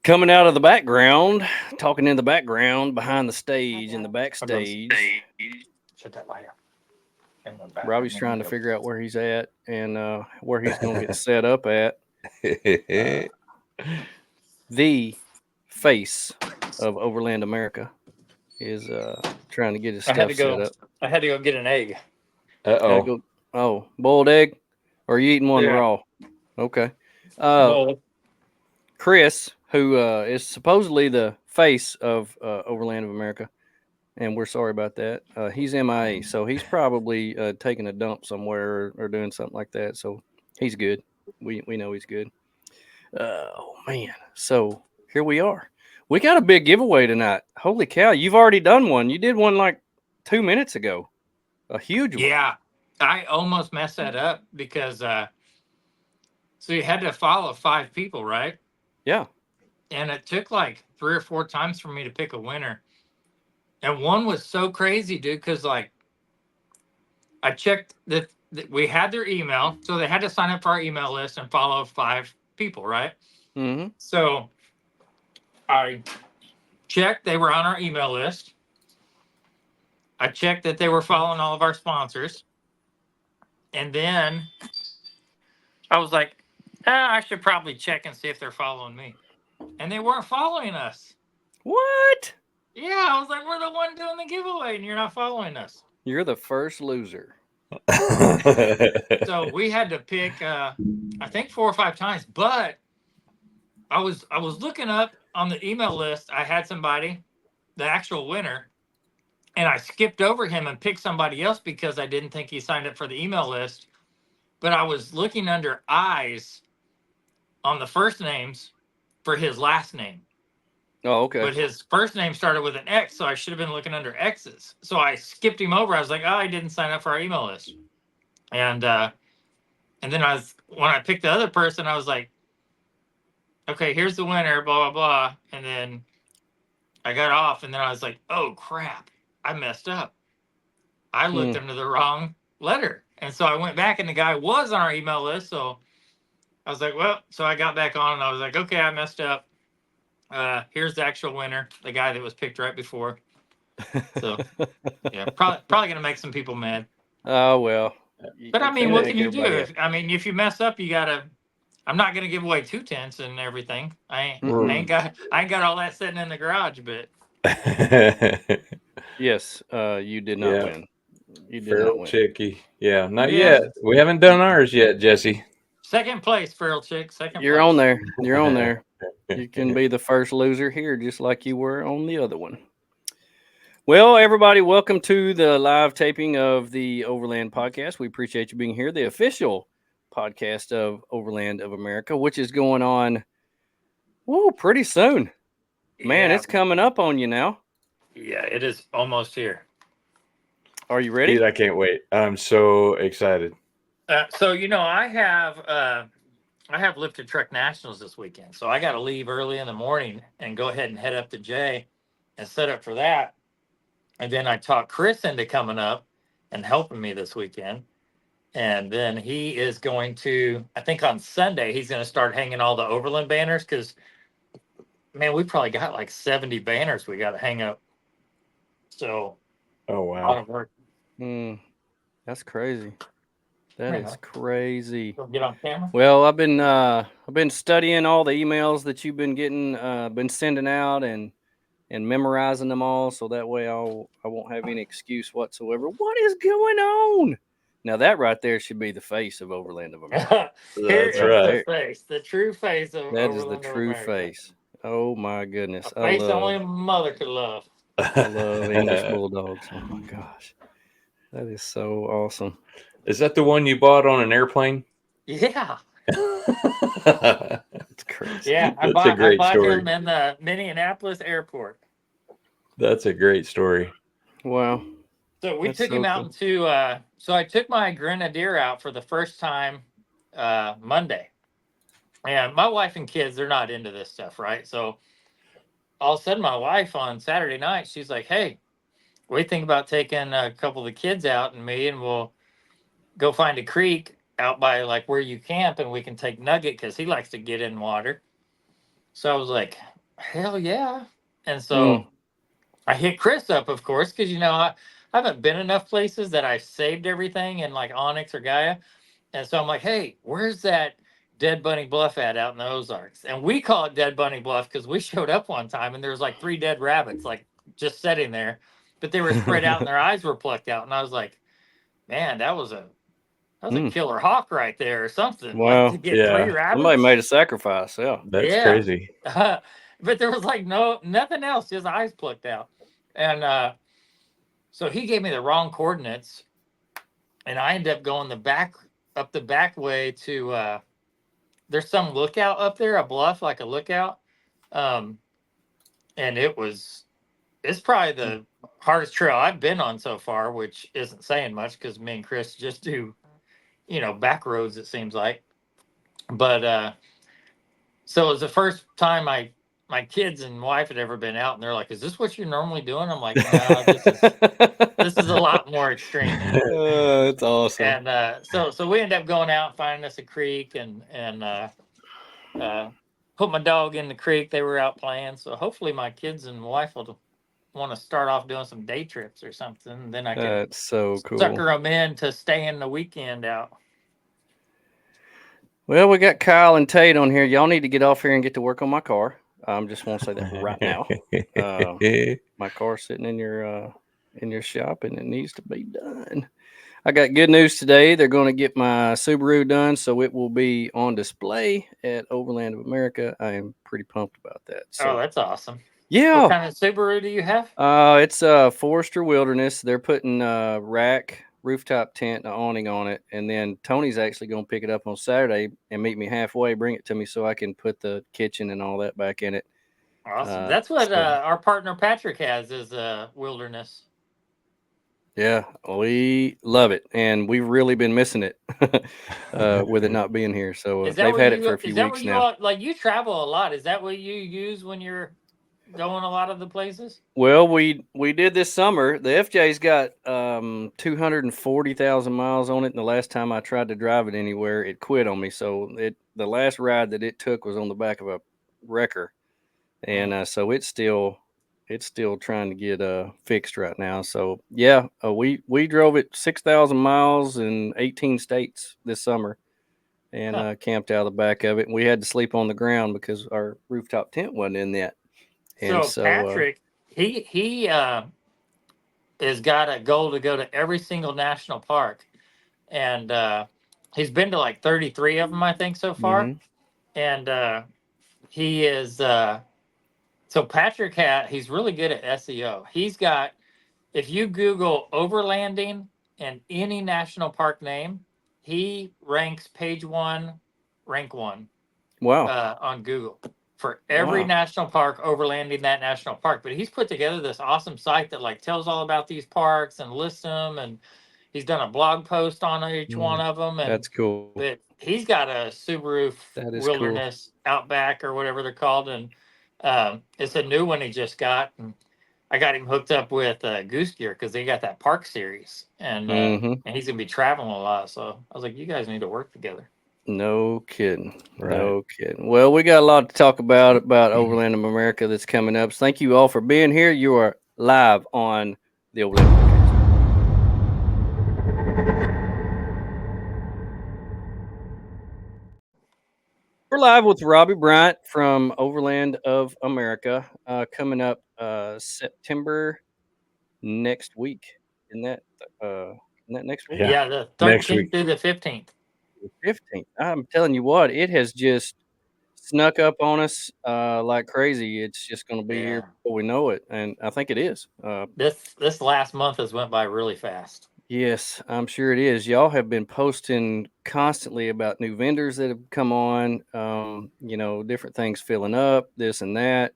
Coming out of the background, talking in the background, behind the stage, in the backstage. Shut that light up. Robbie's trying to figure out where he's at and where he's going to get set up at. The face of Overland America is trying to get his stuff set up. I had to go get an egg. Oh, boiled egg? Or are you eating one raw? Okay. Chris, who is supposedly the face of Overland of America, and we're sorry about that. He's MIA, so he's probably taking a dump somewhere or doing something like that. So he's good. We know he's good. Oh man! So here we are. We got a big giveaway tonight. Holy cow! You've already done one. You did one like 2 minutes ago. A huge one. Yeah, I almost messed that up because so you had to follow 5 people, right? Yeah. And it took like 3 or 4 times for me to pick a winner. And one was so crazy, dude, because like I checked that we had their email, so they had to sign up for our email list and follow 5 people, right? Mm-hmm. So I checked they were on our email list. I checked that they were following all of our sponsors. And then I was like, I should probably check and see if they're following me. And they weren't following us. What? Yeah, I was like, we're the one doing the giveaway and you're not following us. You're the first loser. So we had to pick I think 4 or 5 times, but I was looking up on the email list. I had somebody, the actual winner, and I skipped over him and picked somebody else because I didn't think he signed up for the email list. But I was looking under I's on the first names for his last name. Oh, okay. But his first name started with an X, so I should have been looking under X's. So I skipped him over. I was like, oh, I didn't sign up for our email list. And then when I picked the other person, I was like, okay, here's the winner, blah, blah, blah. And then I got off, and then I was like, oh, crap, I messed up. I looked under the wrong letter. And so I went back, and the guy was on our email list. So I was like, well, so I got back on, and I was like, okay, I messed up. Here's the actual winner, the guy that was picked right before. So, yeah, probably going to make some people mad. Oh, well. But, I mean, what can you do? If you mess up, you got to... I'm not going to give away 2 tents and everything. I ain't got all that sitting in the garage, but... Yes, you did not win. You did Feral not win. Chickie. Yeah, not yet. We haven't done ours yet, Jesse. Second place, Feral Chick. You're on there. You're on there. You can be the first loser here, just like you were on the other one. Well, everybody, welcome to the live taping of the Overland podcast. We appreciate you being here. The official podcast of Overland of America, which is going on pretty soon. Man, it's coming up on you now. Yeah, it is almost here. Are you ready? Dude, I can't wait. I'm so excited. So, I have lifted truck nationals this weekend. So I got to leave early in the morning and go ahead and head up to Jay and set up for that. And then I talked Chris into coming up and helping me this weekend. And then he is going to, I think on Sunday, he's going to start hanging all the Overland banners because, man, we probably got like 70 banners we got to hang up. So, oh, wow. A lot of work. That's crazy. That is crazy. Get on camera? Well, I've been studying all the emails that you've been getting, been sending out and memorizing them all, so that way I won't have any excuse whatsoever. What is going on? Now that right there should be the face of Overland of America. That's right. The true face of that Overland is the true face. Oh my goodness. A face only a mother could love. I love English bulldogs. Oh my gosh. That is so awesome. Is that the one you bought on an airplane? Yeah. That's crazy. Yeah, I bought him in the Minneapolis airport. That's a great story. Wow. So we took him out to, so I took my Grenadier out for the first time Monday. And my wife and kids, they're not into this stuff, right? So all of a sudden, my wife on Saturday night, she's like, hey, we think about taking a couple of the kids out and me, and we'll go find a creek out by like where you camp, and we can take Nugget because he likes to get in water. So I was like, hell yeah. And Mm. so I hit Chris up, of course, because I haven't been enough places that I've saved everything in like Onyx or Gaia. And so I'm like, hey, where's that Dead Bunny Bluff out in the Ozarks? And we call it Dead Bunny Bluff because we showed up one time and there was like 3 dead rabbits, like just sitting there, but they were spread out and their eyes were plucked out. And I was like, man, that was a Mm. killer hawk right there or something. Like to Wow. get 3 Yeah, Somebody rabbits. made a sacrifice. Yeah. that's Yeah. crazy. But there was like nothing else, just eyes plucked out. And so he gave me the wrong coordinates, and I ended up going up the back way to there's some lookout up there, a bluff like a lookout. Um, and it's probably the hardest trail I've been on so far, which isn't saying much because me and Chris just do, back roads, it seems like. But so it was the first time my kids and wife had ever been out, and they're like, "Is this what you're normally doing?" I'm like, "No, this is a lot more extreme." That's awesome. And so we ended up going out and finding us a creek and uh, put my dog in the creek. They were out playing, so hopefully my kids and wife will want to start off doing some day trips or something. And then I can That's so cool. sucker them in to staying the weekend out. Well, we got Kyle and Tate on here. Y'all need to get off here and get to work on my car. Just want to say that right now. My car's sitting in your shop and it needs to be done. I got good news today. They're going to get my Subaru done, so it will be on display at Overland of America. I am pretty pumped about that. So, Oh, that's awesome. yeah. What kind of Subaru do you have? It's a Forester Wilderness. They're putting rack, rooftop tent, and awning on it, and then Tony's actually going to pick it up on Saturday and meet me halfway, bring it to me so I can put the kitchen and all that back in it. Awesome. That's what our partner Patrick has is Wilderness. Yeah, we love it, and we've really been missing it with it not being here. So they've had it for a few weeks now. Like you travel a lot? Is that what you use when you're going a lot of the places? Well, we did this summer. The FJ's got 240,000 miles on it, and the last time I tried to drive it anywhere, it quit on me. So the last ride that it took was on the back of a wrecker, and so it's still trying to get fixed right now. So yeah, we drove it 6,000 miles in 18 states this summer, and camped out of the back of it. And we had to sleep on the ground because our rooftop tent wasn't in yet. And So Patrick, he has got a goal to go to every single national park, and he's been to like 33 of them, I think, so far. Mhm. And he is so Patrick he's really good at SEO. He's got, if you Google overlanding and any national park name, he ranks page 1, rank 1 Wow. on Google for every Wow. national park, overlanding that national park. But he's put together this awesome site that like tells all about these parks and lists them, and he's done a blog post on each one of them. And That's cool. but he's got a Subaru That is Wilderness Outback or whatever they're called, and it's a new one he just got. And I got him hooked up with Goose Gear because they got that park series, and he's gonna be traveling a lot. So I was like, you guys need to work together. No kidding. Right. No kidding. Well, we got a lot to talk about Overland of America that's coming up. So thank you all for being here. You are live on the Overland of America. We're live with Robbie Bryant from Overland of America, coming up September next week. Isn't that next week? Yeah, the Next 13th week. through the 15th. The 15th. I'm telling you what, it has just snuck up on us like crazy. It's just going to be here before we know it, and I think it is. This last month has went by really fast. Yes, I'm sure it is. Y'all have been posting constantly about new vendors that have come on. Different things filling up, this and that.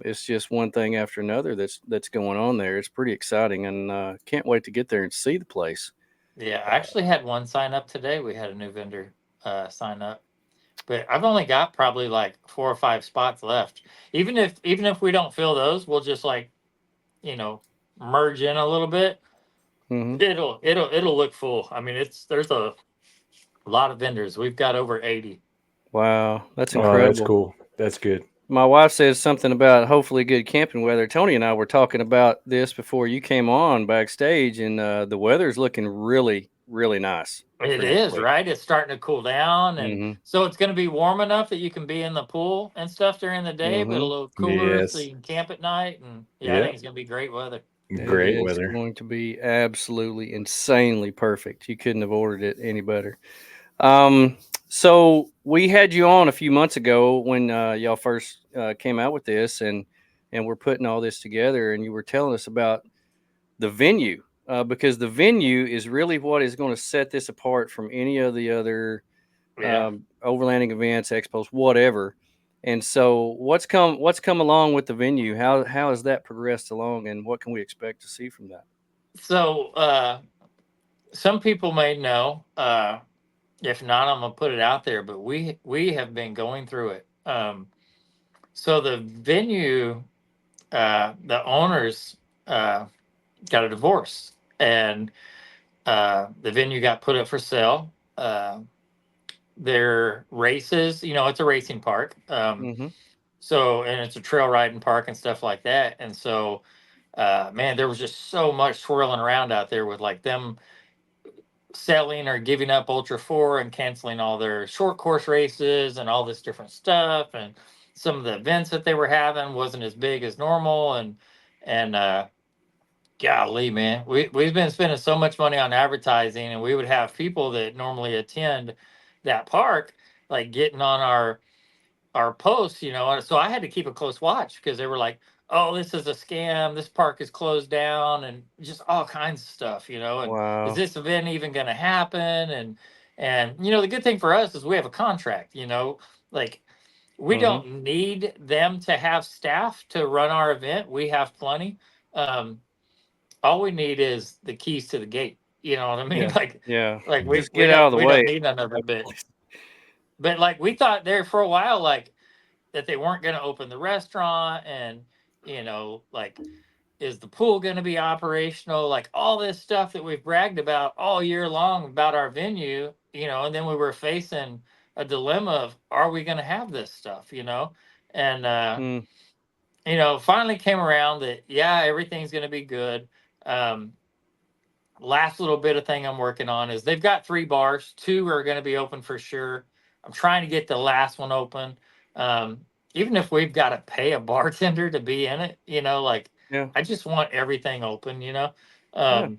It's just one thing after another that's going on there. It's pretty exciting, and can't wait to get there and see the place. Yeah, I actually had one sign up today. We had a new vendor sign up, but I've only got probably like 4 or 5 spots left. Even if we don't fill those, we'll just like, merge in a little bit. Mhm. It'll look full. I mean, there's a lot of vendors. We've got over 80. Wow, that's Oh, incredible. that's cool. That's good. My wife says something about hopefully good camping weather. Tony and I were talking about this before you came on backstage, and the weather's looking really, really nice for It next is, week. right? It's starting to cool down, and Mm-hmm. so it's going to be warm enough that you can be in the pool and stuff during the day, but a Mm-hmm. little cooler so Yes. you can camp at night. And yeah, I think Yep. it's going to be great weather. It Great is weather. going to be absolutely insanely perfect. You couldn't have ordered it any better. Um, so we had you on a few months ago when y'all first came out with this, and we're putting all this together, and you were telling us about the venue, because the venue is really what is going to set this apart from any of the other Yeah. overlanding events, expos, whatever. And so, what's come along with the venue? How has that progressed along, and what can we expect to see from that? So some people may know. If not, I'm gonna put it out there. But we have been going through it. So the venue, the owners got a divorce, and the venue got put up for sale. Their races, it's a racing park. Mm-hmm. So, and it's a trail riding park and stuff like that. And so, man, there was just so much swirling around out there with like them selling or giving up Ultra 4 and canceling all their short course races and all this different stuff. And some of the events that they were having wasn't as big as normal. And golly, man, we've been spending so much money on advertising, and we would have people that normally attend that park like getting on our posts, and so I had to keep a close watch because they were like, "Oh, this is a scam. This park is closed down," and just all kinds of stuff, And is Wow. this event even going to happen? And the good thing for us is we have a contract. Like we Mm-hmm. don't need them to have staff to run our event. We have plenty. Um, all we need is the keys to the gate. You know what I mean? Yeah. Like, Yeah. like we Just we get out of don't the we don't way. need none of it. But like we thought there for a while, like that they weren't going to open the restaurant, and like, is the pool going to be operational, like all this stuff that we've bragged about all year long about our venue, and then we were facing a dilemma of, are we going to have this stuff, and Mm. finally came around that, yeah, everything's going to be good. um Last little bit of thing I'm working on is they've got 3 bars. 2 are going to be open for sure. I'm trying to get the last one open. Um, Even if we've got to pay a bartender to be in it, like Yeah. I just want everything open. Yeah. Um,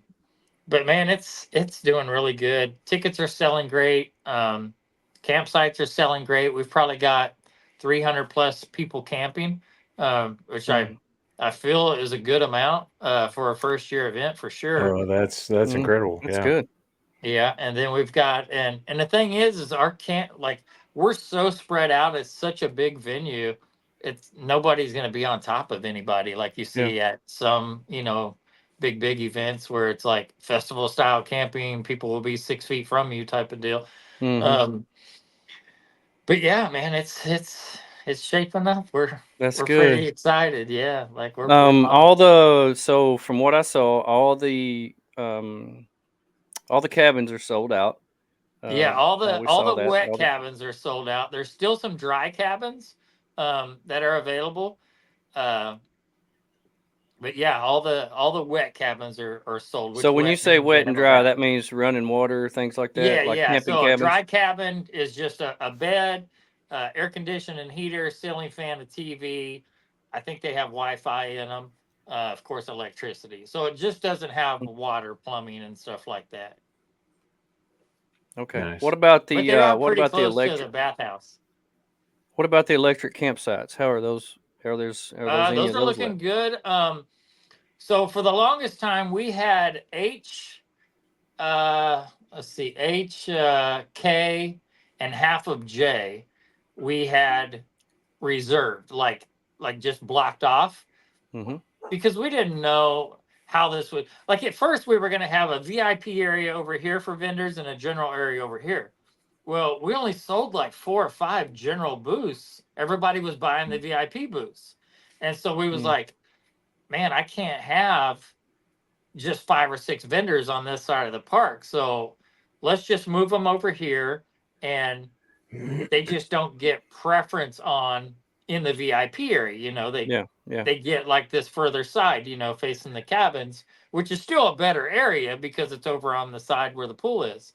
but man, it's doing really good. Tickets are selling great. Campsites are selling great. We've probably got 300 plus people camping, which I Mm. I feel is a good amount for a first year event for sure. Oh, that's Mm. incredible. That's Yeah. good. Yeah, and then we've got, and the thing is our camp, like, we're so spread out. It's such a big venue. It's nobody's going to be on top of anybody like you Yeah. see at some big events where it's like festival style camping. People will be 6 feet from you type of deal. Mm-hmm. Um, but yeah, man, it's shaping up. We're That's we're pretty good. excited. Yeah, like we're All pumped. the so from what I saw, all the cabins are sold out. Yeah, all the We all saw the that. wet All the cabins are sold out. There's still some dry cabins that are available. Uh, but yeah, all the wet cabins are sold, So which when you wet say means they wet and have a dry, bath. that means running water, things like Yeah, that, like yeah. camping So a cabins. dry cabin is just a bed, air conditioning heater, ceiling fan, a TV. I think they have Wi-Fi in them. Of course, electricity. So it just doesn't have water, plumbing, and stuff like that. Okay. Nice. But they are What pretty about the close to the electric? bathhouse. What about the electric campsites? How are those? Are those any Those of are those left? looking good. So for the longest time, we had let's see, K, and half of J. We had reserved, like just blocked off, Mm-hmm. because we didn't know how this would. Like at first, we were going to have a VIP area over here for vendors and a general area over here. Well, we only sold like 4 or 5 general booths. Everybody was buying the VIP booths, and so we was Mm. like, man, I can't have just 5 or 6 vendors on this side of the park. So let's just move them over here, and they just don't get preference on in the VIP area. Yeah. They get like this further side, facing the cabins, which is still a better area because it's over on the side where the pool is,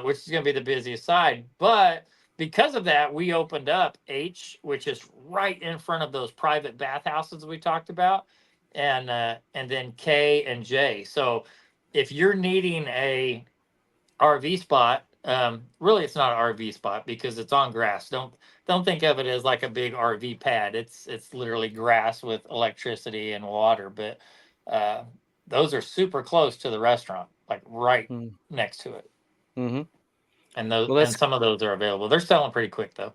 which is going to be the busiest side. But because of that, we opened up H, which is right in front of those private bathhouses we talked about, and then K and J. So if you're needing a RV spot, really it's not an RV spot because it's on grass. Don't think of it as like a big RV pad. It's literally grass with electricity and water. But uh, those are super close to the restaurant, like right next to it. Mm-hmm. And some of those are available. They're selling pretty quick though.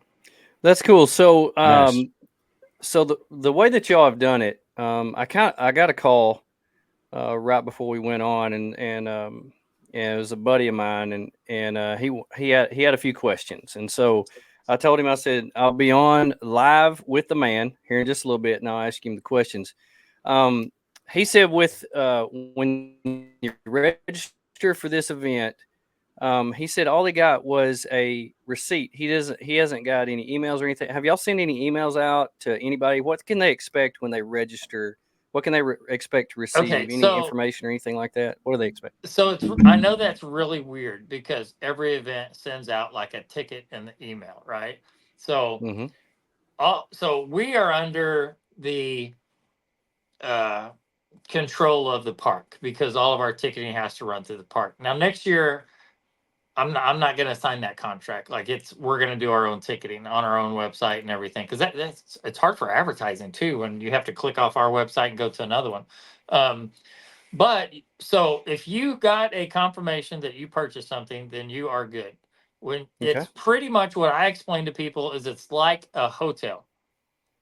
That's cool. So Nice. so the way that y'all have done it, I got a call right before we went on, and it was a buddy of mine, and he had a few questions, and so I told him, I said, I'll be on live with the man here in just a little bit, and I'll ask him the questions. He said with when you register for this event, he said all he got was a receipt. He hasn't got any emails or anything. Have y'all sent any emails out to anybody? What can they expect when they register? What can they expect to receive? Okay, Any information or anything like that? What do they expect? So I know that's really weird because every event sends out like a ticket in the email, right? So so we are under the control of the park because all of our ticketing has to run through the park. Now next year, I'm not going to sign that contract. Like we're going to do our own ticketing on our own website and everything because it's hard for advertising too when you have to click off our website and go to another one. But so if you got a confirmation that you purchased something, then you are good. When it's pretty much what I explain to people is it's like a hotel.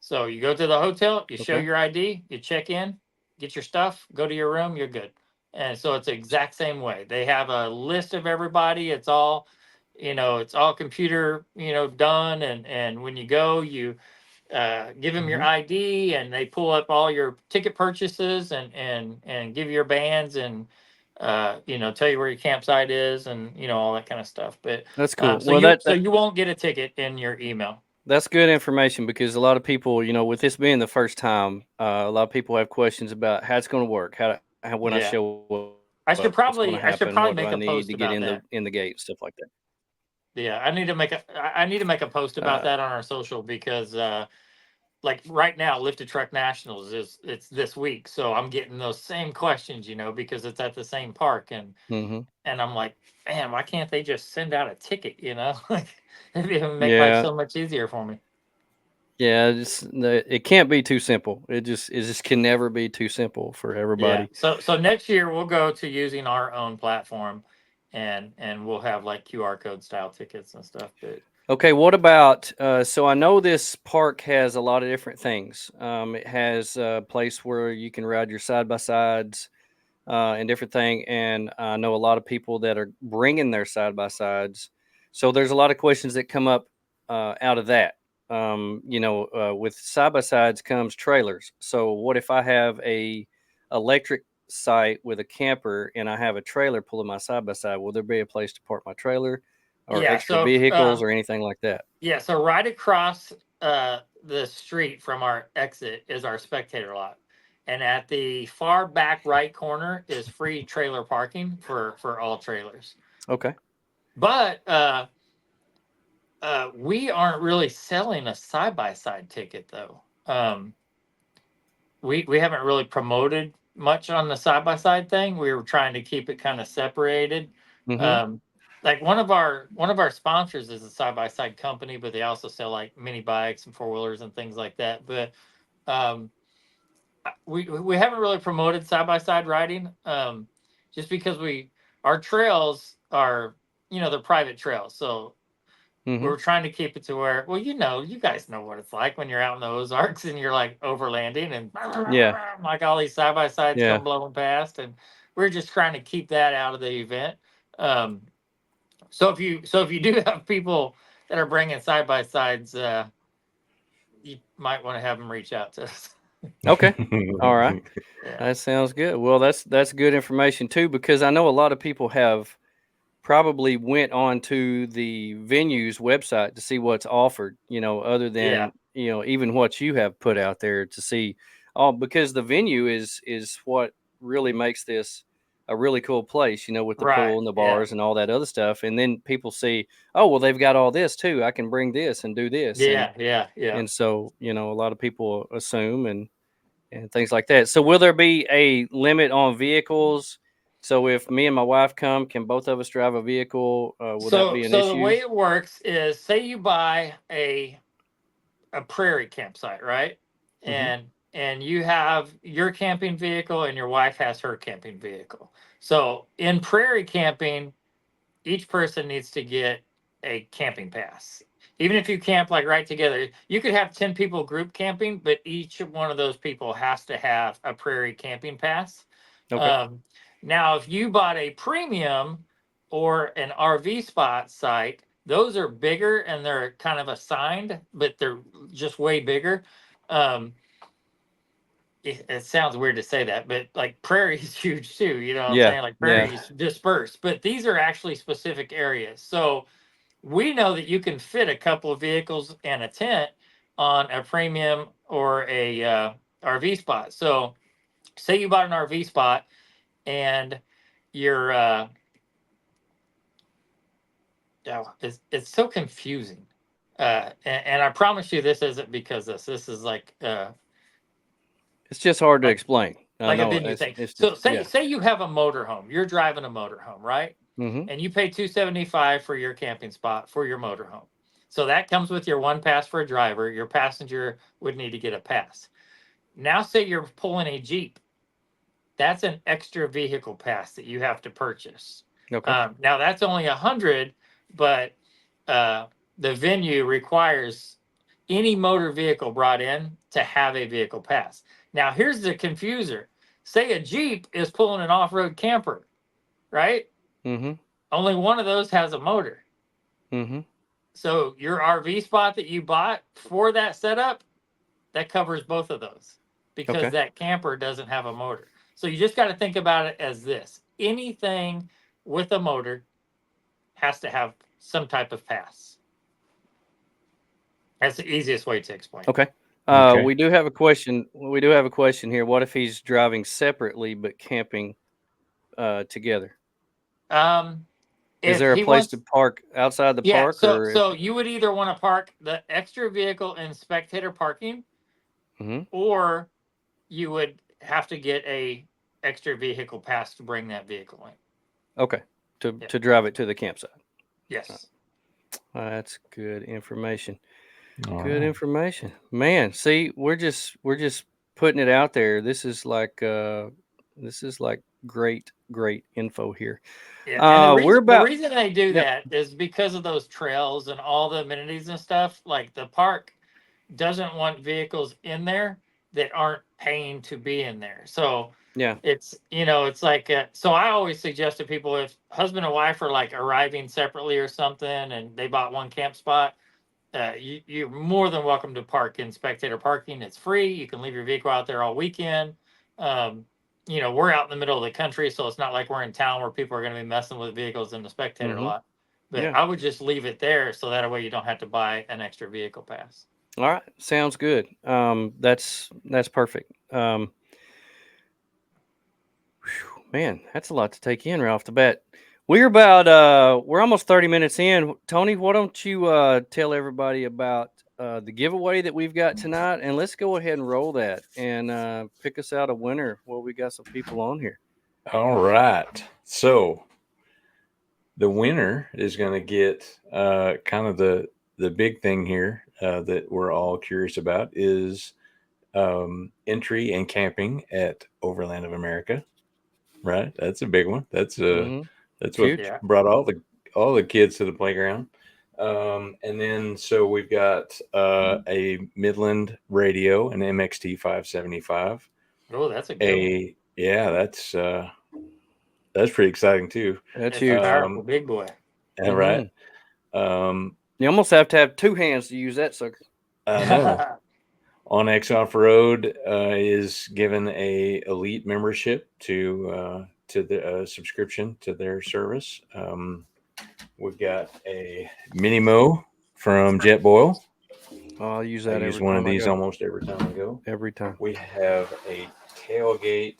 So you go to the hotel, you show your ID, you check in, get your stuff, go to your room, you're good. And so it's the exact same way. They have a list of everybody. It's all, it's all computer, done. And when you go, you give them your ID, and they pull up all your ticket purchases and give you your bands and tell you where your campsite is and all that kind of stuff. But that's cool. So you won't get a ticket in your email. That's good information because a lot of people, with this being the first time, a lot of people have questions about how it's going to work, how when I show up, I should what's going to probably happen, what do make I a need post to get about that. in the gate, stuff like that. Yeah, I need to make a post about that on our social because like right now, Lifted Truck Nationals it's this week, so I'm getting those same questions, because it's at the same park, and I'm like, man, why can't they just send out a ticket, like it'd make life so much easier for me. Yeah, it can't be too simple. It just can never be too simple for everybody. Yeah. So next year we'll go to using our own platform, and we'll have like QR code style tickets and stuff. But okay, what about? So I know this park has a lot of different things. It has a place where you can ride your side by sides and different thing. And I know a lot of people that are bringing their side by sides. So there's a lot of questions that come up out of that. With side by sides comes trailers. So what if I have a electric site with a camper and I have a trailer pulling my side by side? Will there be a place to park my trailer or extra vehicles or anything like that? Yeah. So right across the street from our exit is our spectator lot. And at the far back right corner is free trailer parking for all trailers. Okay. But we aren't really selling a side by side ticket though. We haven't really promoted much on the side by side thing. We were trying to keep it kind of separated. Like one of our sponsors is a side by side company, but they also sell like mini bikes and four wheelers and things like that. But we haven't really promoted side by side riding, just because our trails are they're private trails, so we're trying to keep it to where you guys know what it's like when you're out in the Ozarks and you're like overlanding and like all these side by sides come blowing past, and we're just trying to keep that out of the event. So if you do have people that are bringing side by sides, you might want to have them reach out to us. Okay. All right. That sounds good. Well, that's good information too, because I know a lot of people have probably went on to the venue's website to see what's offered, other than even what you have put out there to see. Oh, because the venue is what really makes this a really cool place, with the Right. pool and the Yeah. bars and all that other stuff. And then people see, oh, well, they've got all this too. I can bring this and do this. Yeah. Yeah. And so, a lot of people assume and things like that. So will there be a limit on vehicles? So if me and my wife come, can both of us drive a vehicle? Will that be an So the issue? way it works is, say you buy a prairie campsite, right? Mhm. And you have your camping vehicle and your wife has her camping vehicle. So in prairie camping, each person needs to get a camping pass. Even if you camp like right together, you could have 10 people group camping, but each one of those people has to have a prairie camping pass. Okay. Now, if you bought a premium or an RV spot site, those are bigger and they're kind of assigned, but they're just way bigger. Um, it sounds weird to say that, but like prairie is huge too. You know what I'm Yeah. saying? Like Yeah. prairie is dispersed, but these are actually specific areas. So we know that you can fit a couple of vehicles and a tent on a premium or a RV spot. So say you bought an RV spot and you're it's so confusing. And I promise you this isn't because this is like It's just hard to like explain. I like a know. venue thing. It's So just, yeah. say you have a motorhome, you're driving a motorhome, right? Mm-hmm. And you pay $275 for your camping spot for your motorhome. So that comes with your one pass for a driver. Your passenger would need to get a pass. Now say you're pulling a Jeep. That's an extra vehicle pass that you have to purchase. Okay. Now that's only 100, but uh, the venue requires any motor vehicle brought in to have a vehicle pass. Now here's the confuser. Say a Jeep is pulling an off-road camper, right? Mm-hmm. Only one of those has a motor. Mm-hmm. So your RV spot that you bought for that setup, that covers both of those because Okay. that camper doesn't have a motor. So you just got to think about it as this. Anything with a motor has to have some type of pass. That's the easiest way to explain. Okay. Okay. We do have a question. We do have a question here. What if he's driving separately but camping together? Is If there a he place to wants, park outside the yeah. park, So or if? so you would either want to park the extra vehicle in spectator parking, Mm-hmm. or you would have to get a extra vehicle pass to bring that vehicle in. Okay. To Yeah. to drive it to the campsite. Yes. That's good information. All Good right. information, man. See, we're just putting it out there. This is like great info here. Yeah, and We're the about reason they do yep. that is because of those trails and all the amenities and stuff. Like the park doesn't want vehicles in there that aren't paying to be in there. So Yeah. it's like so I always suggest to people, if husband and wife are like arriving separately or something and they bought one camp spot, you're more than welcome to park in spectator parking. It's free. You can leave your vehicle out there all weekend. Um, we're out in the middle of the country, so it's not like we're in town where people are going to be messing with vehicles in the spectator Mm-hmm. lot. But Yeah. I would just leave it there so that way you don't have to buy an extra vehicle pass. All right. Sounds good. That's perfect. Man, that's a lot to take in right off the bat. We're almost 30 minutes in. Tony, why don't you tell everybody about the giveaway that we've got tonight, and let's go ahead and roll that and pick us out a winner. Well, we got some people on here. All right. So the winner is going to get kind of the big thing here that we're all curious about is entry and camping at Overland of America. Right, that's a big one. That's Mm-hmm. what Huge. Yeah. brought all the kids to the playground. And then so we've got a Midland radio, an MXT 575. Oh, that's a good one. Yeah, that's pretty exciting too. That's It's a huge. powerful big boy. All right. Mm-hmm. You almost have to have two hands to use that sucker. I know. On X Off Road is given a elite membership to the subscription to their service. We've got a Mini Mo from Jet Boil. I'll use I that use every one time of I these go. almost every time I go. Every time. We have a tailgate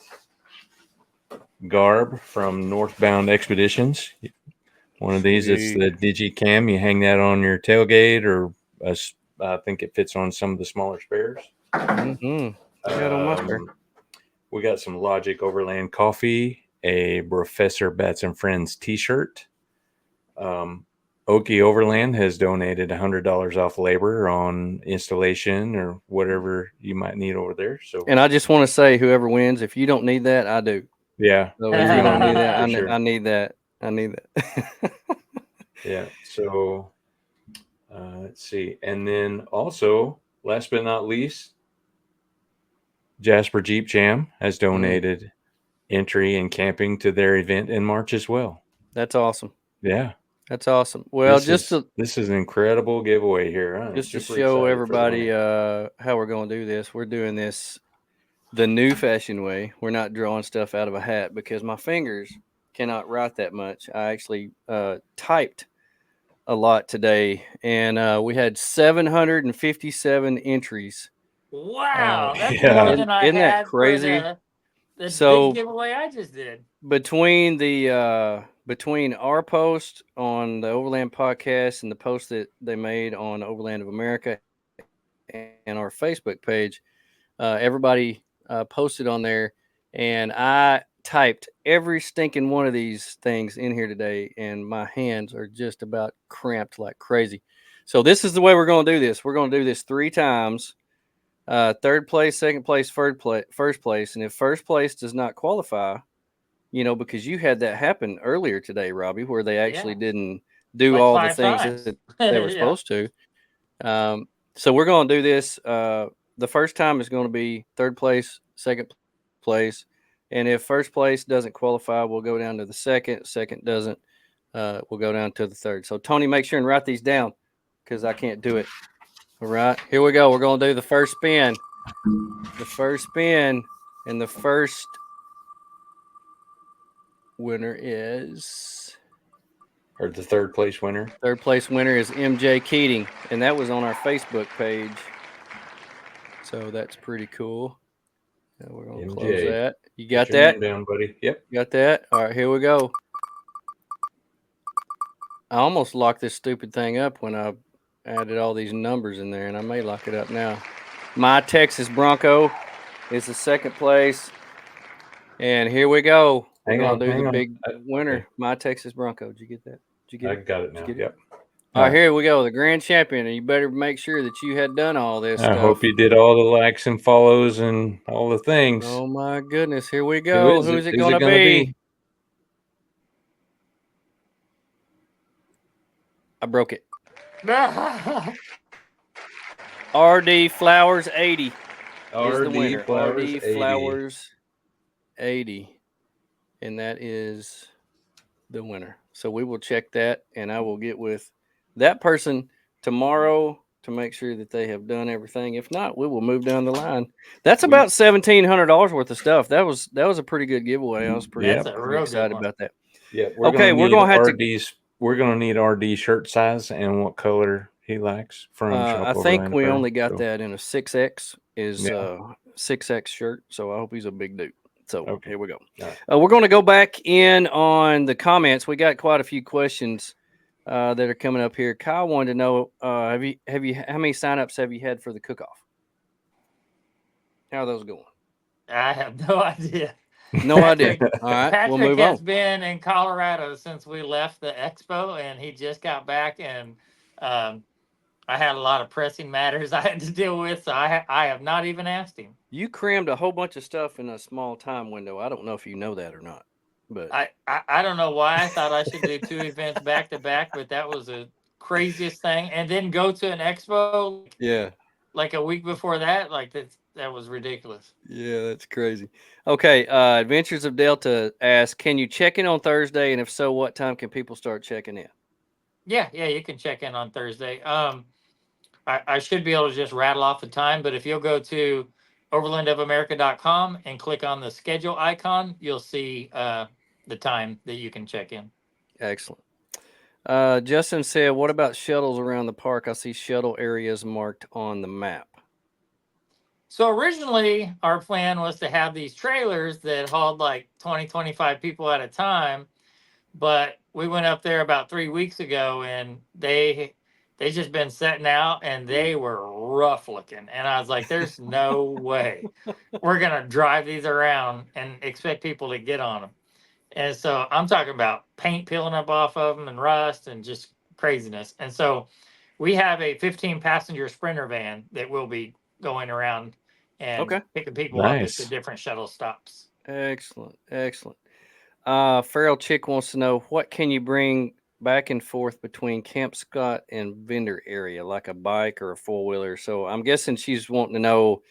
garb from Northbound Expeditions. One of these, it's Sweet. the DigiCam. You hang that on your tailgate, or I think it fits on some of the smaller spares. Mm-hmm. I got on my spare. We got some Logic Overland coffee, a Professor Bats and Friends T-shirt. Okie Overland has donated $100 off labor on installation or whatever you might need over there. So, And I just want to say, whoever wins, if you don't need that, I do. yeah, So if you don't need that, for sure. I need that. I need that. Yeah. So, let's see. And then also, last but not least, Jasper Jeep Jam has donated entry and camping to their event in March as well. That's awesome. Yeah. That's awesome. Well, this is an incredible giveaway here. just to super show excited for the everybody winner. how we're going to do this, we're doing this the new fashioned way. We're not drawing stuff out of a hat because my fingers cannot write that much. I actually typed a lot today, and we had 757 entries. Wow, that's Yeah. more than I Isn't that had crazy? for the So big giveaway I just did. between our post on the Overland podcast and the post that they made on Overland of America and our Facebook page, everybody posted on there, and I typed every stinking one of these things in here today, and my hands are just about cramped like crazy. So this is the way we're going to do this. We're going to do this 3 times. Third place, second place, first place, and if first place does not qualify, because you had that happen earlier today, Robbie, where they actually didn't do Like all the 5 things times. that they were Yeah. supposed to. So we're going to do this. The first time is going to be third place, second place, and if first place doesn't qualify, we'll go down to the second. Second doesn't, we'll go down to the third. So Tony, make sure and write these down because I can't do it. All right, here we go. We're going to do the first spin. The first spin, and the first winner is. Or the third place winner. Third place winner is MJ Keating, and that was on our Facebook page. So that's pretty cool. Now we're going to close that. You got Put your that? name down, buddy. Yep. You got that? All right, here we go. I almost locked this stupid thing up when I added all these numbers in there, and I may lock it up now. My Texas Bronco is the second place. And here we go. We're going to do the big winner. Okay. My Texas Bronco. Did you get that? Did you get it? I got it now. Yep. All right, here we go. The grand champion. And you better make sure that you had done all this stuff. I hope you did all the likes and follows and all the things. Oh, my goodness. Here we go. Who's it going to be? I broke it. RD Flowers 80 is the winner. RD Flowers 80. And that is the winner. So we will check that, and I will get with that person tomorrow to make sure that they have done everything. If not, we will move down the line. That's about $1,700 worth of stuff. That was a pretty good giveaway. I was pretty excited about that. Yeah. We're going to have RD's. We're going to need RD shirt size and what color he likes from Shop I think Overland we Apparel. only got that in a 6X 6X shirt. So I hope he's a big dude. So here we go. Right. We're going to go back in on the comments. We got quite a few questions that are coming up here. Kyle wanted to know, how many signups have you had for the cook-off? How are those going? I have no idea. No idea. All right, Patrick we'll move has on. been in Colorado since we left the expo, and he just got back, and I had a lot of pressing matters I had to deal with, so I have not even asked him. You crammed a whole bunch of stuff in a small time window. I don't know if you know that or not, but I don't know why I thought I should do 2 events back to back, but that was the craziest thing. And then go to an expo, like a week before that, like that was ridiculous. Yeah, that's crazy. Okay, Adventures of Delta asks, can you check in on Thursday, and if so, what time can people start checking in? Yeah, you can check in on Thursday. I should be able to just rattle off the time, but if you'll go to overlandofamerica.com and click on the schedule icon, you'll see the time that you can check in. Excellent. Justin said, "What about shuttles around the park? I see shuttle areas marked on the map." So originally, our plan was to have these trailers that hauled like 20, 25 people at a time. But we went up there about 3 weeks ago, and they just been setting out, and they were rough looking. And I was like, "There's no way we're gonna drive these around and expect people to get on them." And so I'm talking about paint peeling up off of them and rust and just craziness. And so we have a 15 passenger Sprinter van that will be going around and Okay. picking people up at the Nice. different shuttle stops. Excellent. Excellent. Feral Chick wants to know, what can you bring back and forth between Camp Scott and vendor area, like a bike or a four wheeler? So I'm guessing she's wanting to know,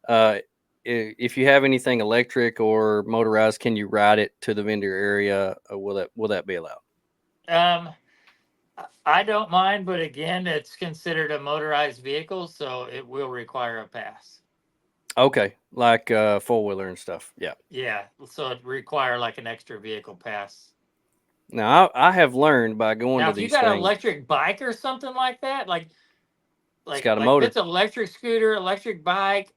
uh, if you have anything electric or motorized, can you ride it to the vendor area? Will that be allowed? Um, I don't mind, but again, it's considered a motorized vehicle, so it will require a pass. Okay, like four wheeler and stuff. Yeah. Yeah, so it require like an extra vehicle pass. Now I have learned by going Now, to if you these got an things, electric bike or something like that, it's got a like if motor. it's an electric scooter, electric bike,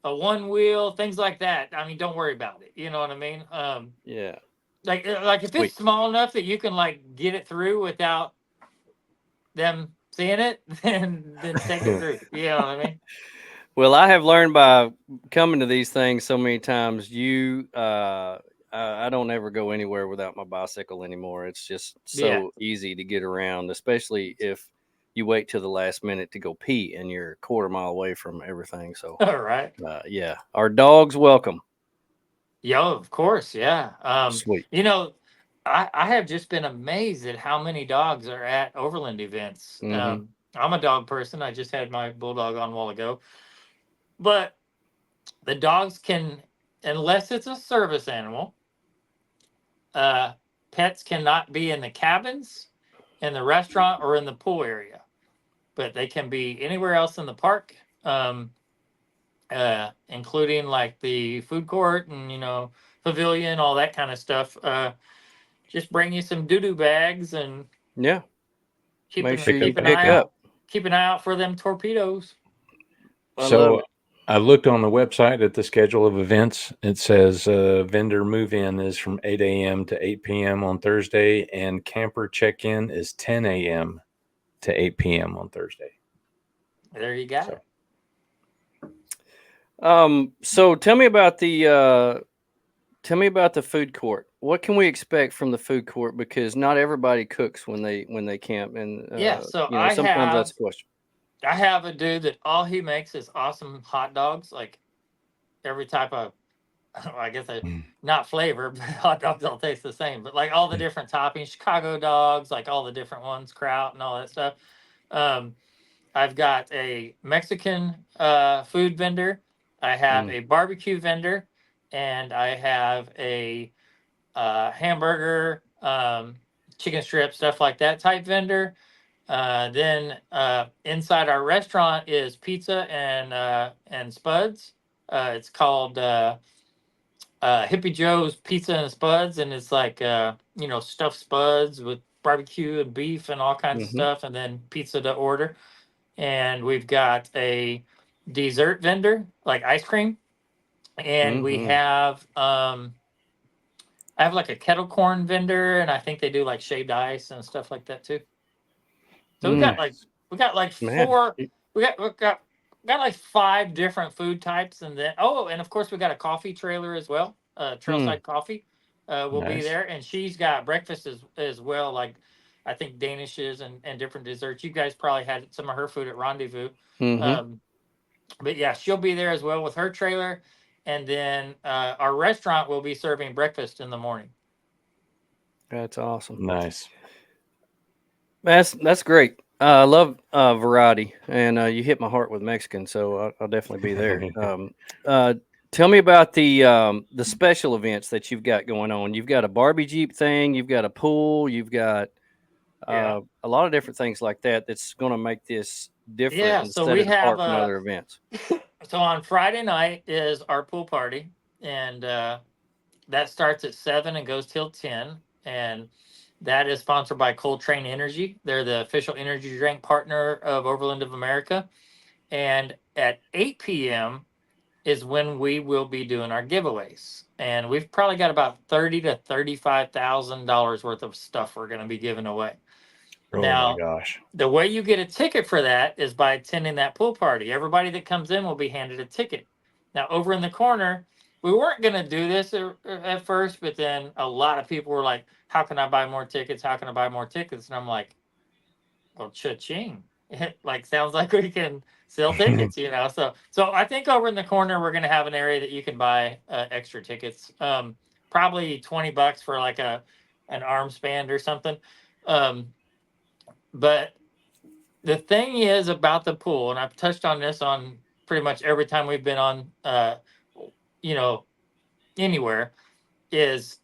a one wheel, things like that. I mean, don't worry about it. You know what I mean? Yeah. Like if it's Sweet. small enough that you can like get it through without them seeing it, then take it through. You know what I mean? Well, I have learned by coming to these things so many times. I don't ever go anywhere without my bicycle anymore. It's just Yeah. so easy to get around, especially if you wait till the last minute to go pee and you're a quarter mile away from everything. So, All right. yeah, our dogs welcome. Yeah, of course. Yeah. Sweet. You know, I have just been amazed at how many dogs are at Overland events. Mm-hmm. I'm a dog person. I just had my bulldog on a while ago, but the dogs can, unless it's a service animal, uh, pets cannot be in the cabins, in the restaurant, or in the pool area, but they can be anywhere else in the park. Including like the food court and pavilion, all that kind of stuff. Just bring you some doo doo bags and Yeah. keep Make an sure Pick you up keep an that eye pick crap. out. up. Keep an eye out for them torpedoes. I love So it. I looked on the website at the schedule of events. It says vendor move in is from 8 a.m. to 8 p.m. on Thursday, and camper check in is 10 a.m. to 8 p.m. on Thursday. There you got So it. So tell me about the food court. What can we expect from the food court? Because not everybody cooks when they camp, and Yeah. So sometimes that's a question. I have a dude that all he makes is awesome hot dogs, like every type of. I guess not flavor, but hot dogs all taste the same. But like all the different toppings, Chicago dogs, like all the different ones, kraut and all that stuff. Um, I've got a Mexican food vendor. I have Mm, a barbecue vendor, and I have a hamburger, chicken strip, stuff like that type vendor. Then inside our restaurant is pizza and spuds. It's called Hippie Joe's Pizza and Spuds, and it's like stuffed spuds with barbecue and beef and all kinds of mm-hmm, stuff, and then pizza to order. And we've got a dessert vendor, like ice cream, and we mm-hmm, have I have like a kettle corn vendor, and I think they do like shaved ice and stuff like that too. So mm, we got like man. four we got like five different food types, and then and of course we got a coffee trailer as well. Mm, Trailside Coffee will be nice. there, and she's got breakfast as well, like I think danishes and different desserts. You guys probably had some of her food at Rendezvous. mm-hmm. Um, but yeah, she'll be there as well with her trailer, and then our restaurant will be serving breakfast in the morning. That's awesome. Nice. That's great. I love variety, and you hit my heart with Mexican, so I'll definitely be there. Uh, Tell me about the special events that you've got going on. You've got a Barbie Jeep thing, you've got a pool, you've got Yeah. a lot of different things like that. That's going to make this different Yeah, and so set we it have apart from other events. so on Friday night is our pool party, and that starts at 7 and goes till 10. And That is sponsored by Coltrane Energy. They're the official energy drink partner of Overland of America. And at 8 p.m. is when we will be doing our giveaways. And we've probably got about $30,000 to $35,000 worth of stuff we're going to be giving away. Oh Now, my gosh. the way you get a ticket for that is by attending that pool party. Everybody that comes in will be handed a ticket. Now, over in the corner, we weren't going to do this at first, but then a lot of people were like, how can I buy more tickets? How can I buy more tickets? And I'm like, well, cha-ching. It like sounds like we can sell tickets, you know. So I think over in the corner we're gonna have an area that you can buy extra tickets. Probably $20 for like an arm span or something. But the thing is about the pool, and I've touched on this on pretty much every time we've been on, you know, anywhere, is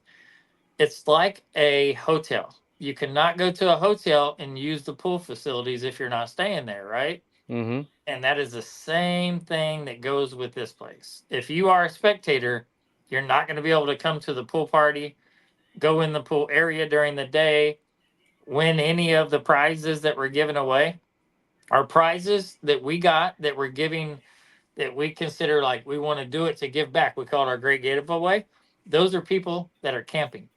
it's like a hotel. You cannot go to a hotel and use the pool facilities if you're not staying there, right? Mm-hmm. And that is the same thing that goes with this place. If you are a spectator, you're not going to be able to come to the pool party, go in the pool area during the day, win any of the prizes that we're giving away. Our prizes that we got that we're giving, that we consider like we want to do it to give back, we call it our Great Giveaway. Those are people that are camping.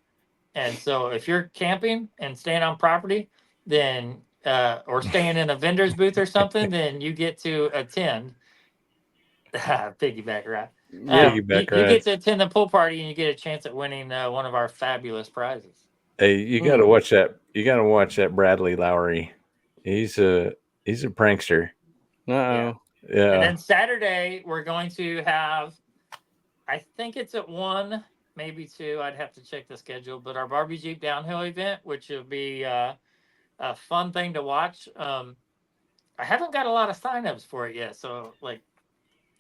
And so if you're camping and staying on property, then or staying in a vendor's booth or something, then you get to attend piggyback ride. Yeah. Piggyback You ride. get to attend the pool party and you get a chance at winning one of our fabulous prizes. Hey, you got to watch that. You got to watch that Bradley Lowry. He's a prankster. Uh-oh. Yeah. And then Saturday we're going to have, I think it's at 1, maybe 2. I'd have to check the schedule, but our Barbie Jeep downhill event, which will be a fun thing to watch. I haven't got a lot of signups for it yet, so like,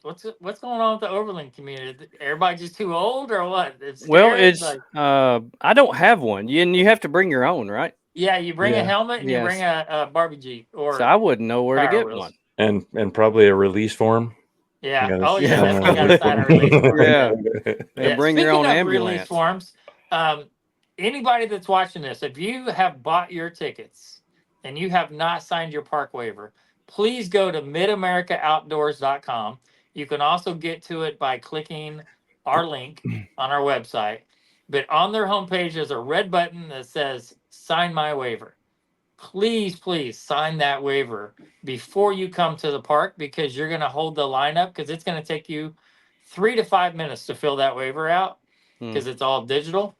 what's going on with the Overland community? Everybody just too old or what? It's Well, scared? it's Like, I don't have one. And you have to bring your own, right? yeah, you bring a Yeah. helmet and you bring Yes. a Barbie Jeep or So I wouldn't know where to Power get Wheels. one. And probably a release form. Yeah. You gotta Oh yeah, Yeah, definitely got to sign a release form. Yeah. Yeah. Bring your Speaking own of release ambulance. forms, anybody that's watching this, if you have bought your tickets and you have not signed your park waiver, please go to midamericaoutdoors.com. You can also get to it by clicking our link on our website. But on their homepage, there's a red button that says sign my waiver. Please, please sign that waiver before you come to the park because you're going to hold the lineup because it's going to take you 3 to 5 minutes to fill that waiver out because it's all digital.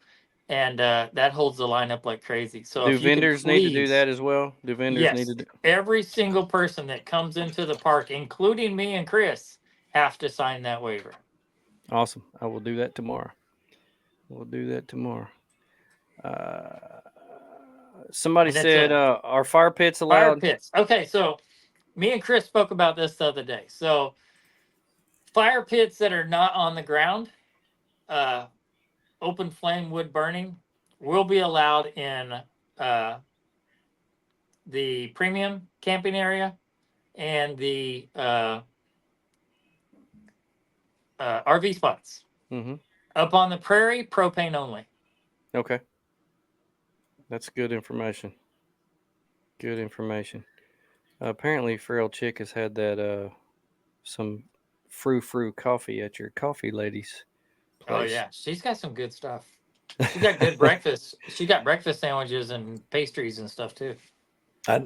And that holds the lineup like crazy. So Do if you can vendors need to do please, that as well? Do vendors need yes, to do? every single person that comes into the park, including me and Chris, have to sign that waiver. Awesome. I will do that tomorrow. We'll do that tomorrow. Somebody And it's said, a are fire pits fire allowed? pits. Okay, so me and Chris spoke about this the other day. So fire pits that are not on the ground, open flame wood burning, will be allowed in the premium camping area and the RV spots. Mm-hmm. Up on the prairie, propane only. Okay. That's good information. Good information. Apparently, Frail Chick has had that some frou coffee at your coffee lady's place. Oh yeah, she's got some good stuff. She got good breakfast. She got breakfast sandwiches and pastries and stuff too. I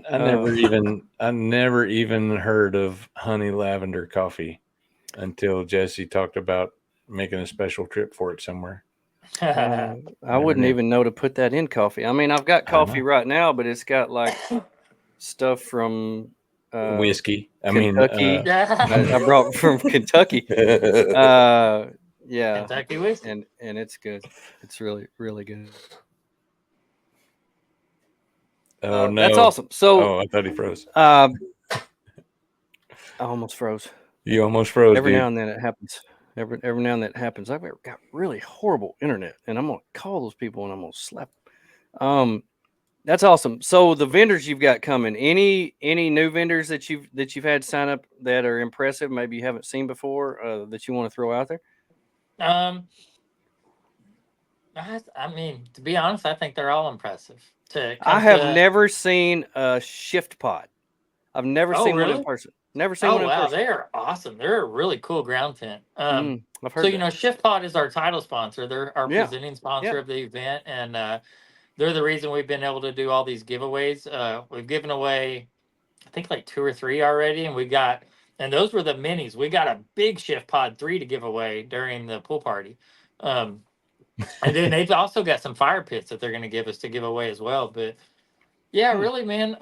never even heard of honey lavender coffee until Jesse talked about making a special trip for it somewhere. I Never wouldn't knew. even know to put that in coffee. I mean, I've got I coffee know. right now, but it's got like stuff from Whiskey. Kentucky. I brought from Kentucky. Yeah, Kentucky whiskey. and it's good. It's really good. Oh no, That's awesome. So I thought he froze. I almost froze. You almost froze. Every dude. now and then it happens. Every now and then it happens. I've got really horrible internet, and I'm gonna call those people and I'm gonna slap them. That's awesome. So the vendors you've got coming, any new vendors that you've had sign up that are impressive, maybe you haven't seen before, that you want to throw out there? I mean, to be honest, I think they're all impressive. to I come have to. never seen a shift pod. I've never Oh, seen one in really? person. Never seen Oh, one in wow, person. they are awesome. They're a really cool ground tent. I've So heard that. Shift Pod is our title sponsor. They're our Yeah. presenting sponsor Yeah. of the event, and they're the reason we've been able to do all these giveaways. We've given away, I think, like 2 or 3 already, and those were the minis. We got a big Shift Pod 3 to give away during the pool party. Um, and then they've also got some fire pits that they're going to give us to give away as well. But yeah, really, man.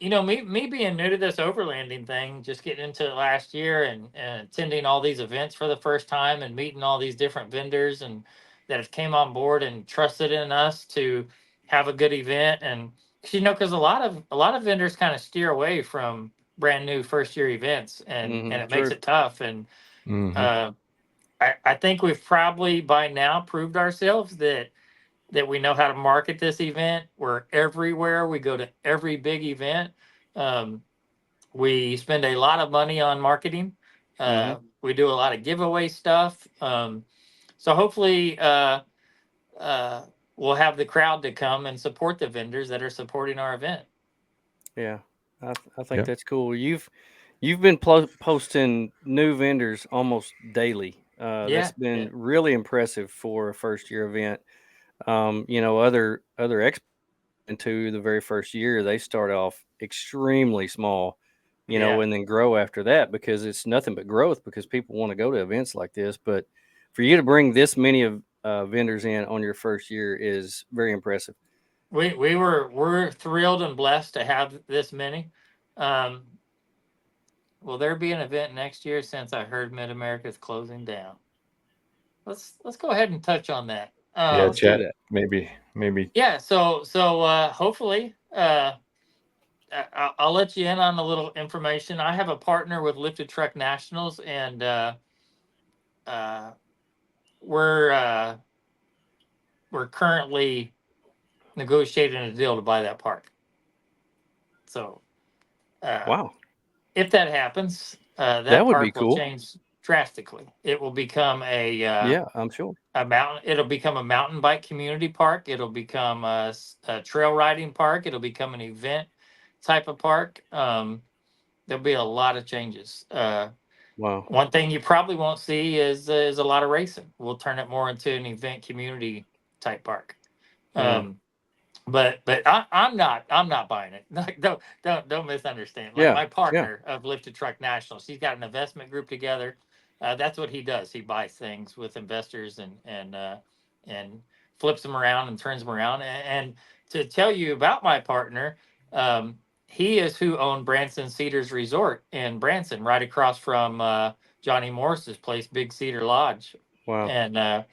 Me being new to this overlanding thing, just getting into it last year and attending all these events for the first time and meeting all these different vendors and that have came on board and trusted in us to have a good event. And because a lot of vendors kind of steer away from brand new first year events, and it makes True. it tough. And Mhm. I think we've probably by now proved ourselves that we know how to market this event. We're everywhere. We go to every big event. Um, we spend a lot of money on marketing. We do a lot of giveaway stuff. So hopefully, uh, we'll have the crowd to come and support the vendors that are supporting our event. Yeah. I think Yep. that's cool. You've been posting new vendors almost daily. That's Yeah, yeah, been really impressive for a first year event. Other experts into the very first year, they start off extremely small, yeah. and then grow after that because it's nothing but growth because people want to go to events like this. But for you to bring this many of vendors in on your first year is very impressive. We're thrilled and blessed to have this many. Um, will there be an event next year since I heard Mid America is closing down? Let's go ahead and touch on that. Yeah, Let's do chat. that. Maybe. Yeah, hopefully, I'll let you in on a little information. I have a partner with Lifted Truck Nationals, and uh, we're uh, we're currently negotiating a deal to buy that park. So, uh, Wow, if that happens, that that would be park will cool. change drastically. It will become Yeah, I'm sure. a mountain. It'll become a mountain bike community park. It'll become a trail riding park. It'll become an event type of park. There'll be a lot of changes. Wow. One thing you probably won't see is a lot of racing. We'll turn it more into an event community type park. Mm. But I'm not buying it. Like, don't misunderstand. Like Yeah, my yeah. partner of Lifted Truck National, she's got an investment group together. That's what he does. He buys things with investors and flips them around and turns them around. And to tell you about my partner, he is who owned Branson Cedars Resort in Branson, right across from Johnny Morris's place, Big Cedar Lodge. Wow. And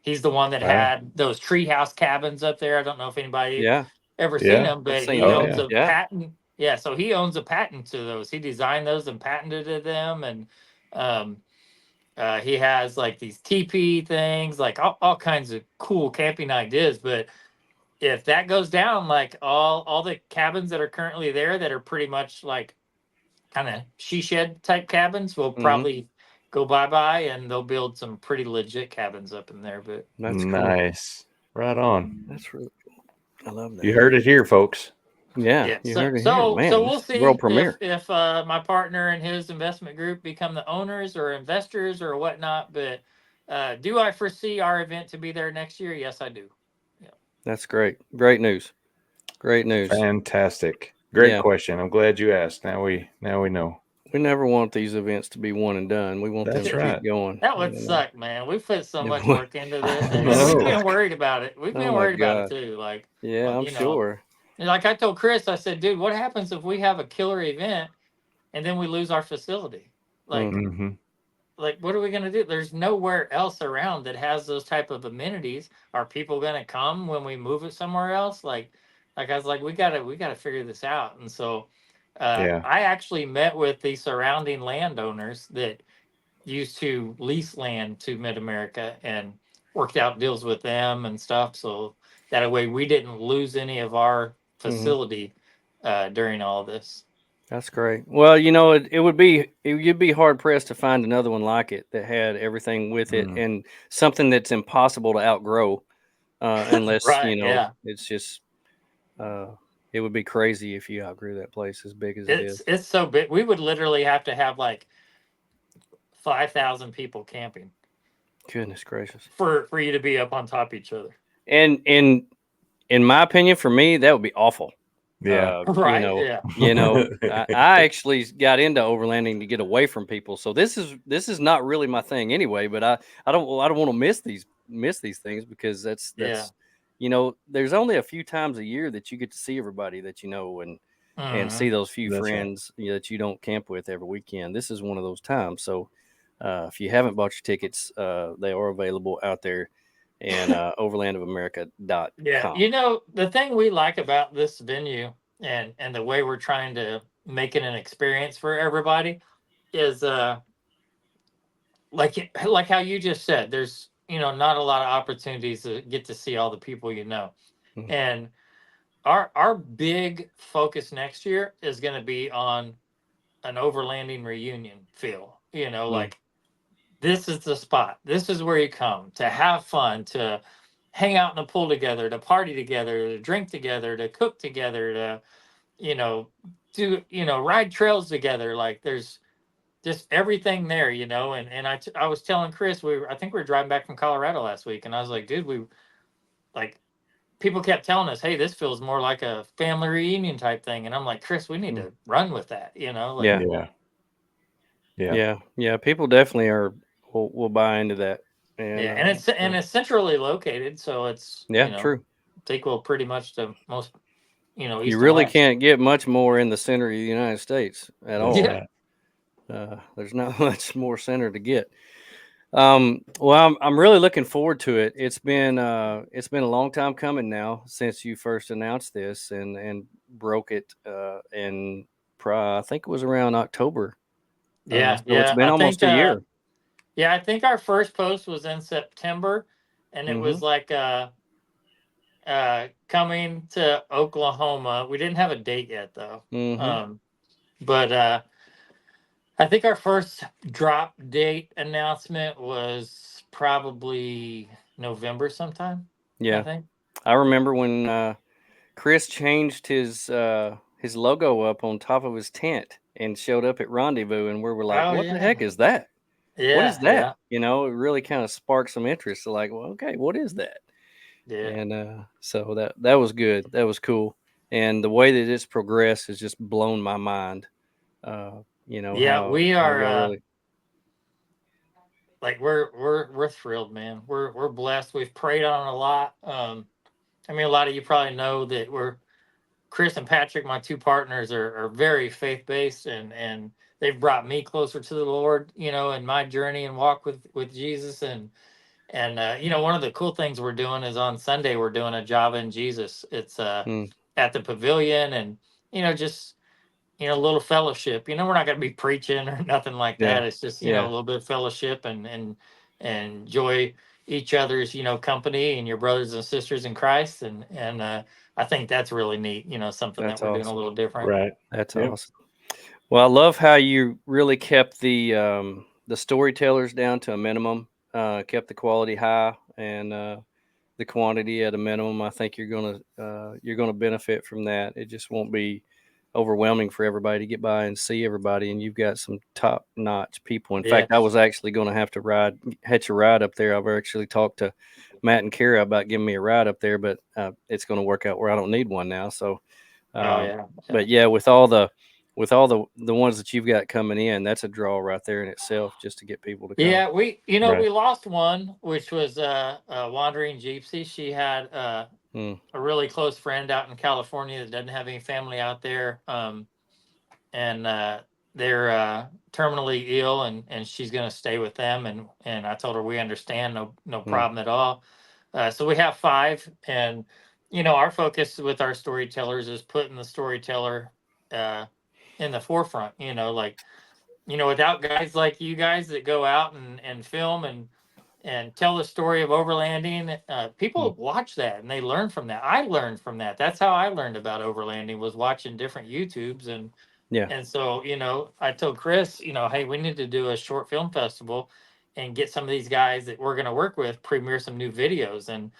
he's the one that Wow. had those treehouse cabins up there. I don't know if anybody Yeah, ever seen Yeah. them, I've but seen he Oh those. owns yeah. a Yeah. patent. Yeah, so he owns a patent to those. He designed those and patented them, and um, he has like these teepee things, like all kinds of cool camping ideas. But if that goes down, like all the cabins that are currently there that are pretty much like kind of she shed type cabins will Hmm. probably go bye bye, and they'll build some pretty legit cabins up in there. But That's cool. Nice. Right on. That's really cool. I love You that. heard it here, folks. Yeah, yeah, you so heard it here, so so man. This we'll is world see if premiere. if my partner and his investment group become the owners or investors or whatnot. But do I foresee our event to be there next year? Yes, I do. Yeah. That's great. Great news. Great news. Fantastic. Great Yeah, question. I'm glad you asked. Now we know. we never want these events to be one and done. We want them That's to right. keep going. That would suck, man. We put so It much would. work into this, I and we've know. been worried about it. We've Oh been my worried about it gosh. too. Like, Yeah, well, I'm sure. and like I told Chris, I said, dude, what happens if we have a killer event and then we lose our facility? Like, Mm, Mm-hmm. what are we gonna do? There's nowhere else around that has those type of amenities. Are people gonna come when we move it somewhere else? Like I was like, we gotta figure this out. And so, Yeah. I actually met with the surrounding landowners that used to lease land to Mid America and worked out deals with them and stuff. So that way we didn't lose any of our hmm facility during all this. That's great. Well, you'd be hard pressed to find another one like it that had everything with it Mm. and something that's impossible to outgrow. unless Right. Yeah. it's just it would be crazy if you outgrew that place as big as it is. It's so big. We would literally have to have like 5,000 people camping Goodness gracious! for you to be up on top of each other. And in my opinion, for me, that would be awful. Yeah. Right. Yeah. I actually got into overlanding to get away from people. So this is not really my thing anyway. But I don't want to miss these things because Yeah. there's only a few times a year that you get to see everybody that and see those few That's right. friends that you don't camp with every weekend. This is one of those times. So if you haven't bought your tickets, they are available out there and overlandofamerica.com. Yeah. You know, the thing we like about this venue and the way we're trying to make it an experience for everybody is like how you just said, there's not a lot of opportunities to get to see all the people you know. Mhm. And our big focus next year is going to be on an overlanding reunion feel. Like this is the spot. This is where you come to have fun, to hang out in the pool together, to party together, to drink together, to cook together, to you know do ride trails together. Like there's just everything there, and I was telling Chris, I think we were driving back from Colorado last week, and I was like, dude, we like people kept telling us, hey, this feels more like a family reunion type thing, and I'm like, Chris, we need to run with that, like Yeah. Yeah. People definitely will buy into that. And yeah, and it's centrally located, so it's true. equal pretty much to most You east and really west. can't get much more in the center of the United States at That's all. Yeah. right. There's not much more center to get. Well, I'm really looking forward to it. It's been a long time coming now since you first announced this and broke it. And I think it was around October. Yeah, So it's yeah. been almost a year. I think our first post was in September, and it Mm-hmm. was like coming to Oklahoma. We didn't have a date yet though. Mm-hmm. But I think our first drop date announcement was probably November sometime, I Yeah, think. I remember when Chris changed his logo up on top of his tent and showed up at Rendezvous, and we were like, Oh "What the heck yeah. is that? What is Yeah, that?" yeah. It really kind of sparked some interest. So like, well, okay, what is that? Yeah. And so that was good. That was cool. And the way that it's progressed has just blown my mind. Yeah, we how are y'all really. like we're thrilled, man. We're blessed. We've prayed on it a lot. I mean, a lot of you probably know that Chris and Patrick, my two partners, are very faith based, and they've brought me closer to the Lord, in my journey and walk with Jesus. And one of the cool things we're doing is on Sunday we're doing a Java and Jesus. It's Mm, at the pavilion, and just a little fellowship. We're not going to be preaching or nothing like yeah, that. It's just a yeah, little bit of fellowship and enjoy each other's company and your brothers and sisters in Christ. And I think that's really neat. Something that that's we're doing a awesome. little different. Right. That's Yep. awesome. Well, I love how you really kept the storytellers down to a minimum, kept the quality high, and the quantity at a minimum. I think you're gonna benefit from that. It just won't be overwhelming for everybody to get by and see everybody. And you've got some top notch people. In Yeah. fact, I was actually going to have to hitch a ride up there. I've actually talked to Matt and Kara about giving me a ride up there, but it's going to work out where I don't need one now. So, Oh uh, yeah. but yeah, with all the ones that you've got coming in, that's a draw right there in itself, just to get people to come. Yeah, we Right. we lost one, which was a wandering gypsy. She had Mm, a really close friend out in California that doesn't have any family out there, and they're terminally ill, and she's going to stay with them. And I told her we understand, no mm, problem at all. So we have five, and our focus with our storytellers is putting the storyteller uh, in the forefront. Like without guys like you guys that go out and film and tell the story of overlanding, mm. people watch that and they learn from that. I learned from that. That's how I learned about overlanding, was watching different YouTubes. Yeah, And so I told Chris, hey, we need to do a short film festival and get some of these guys that we're going to work with premiere some new videos. And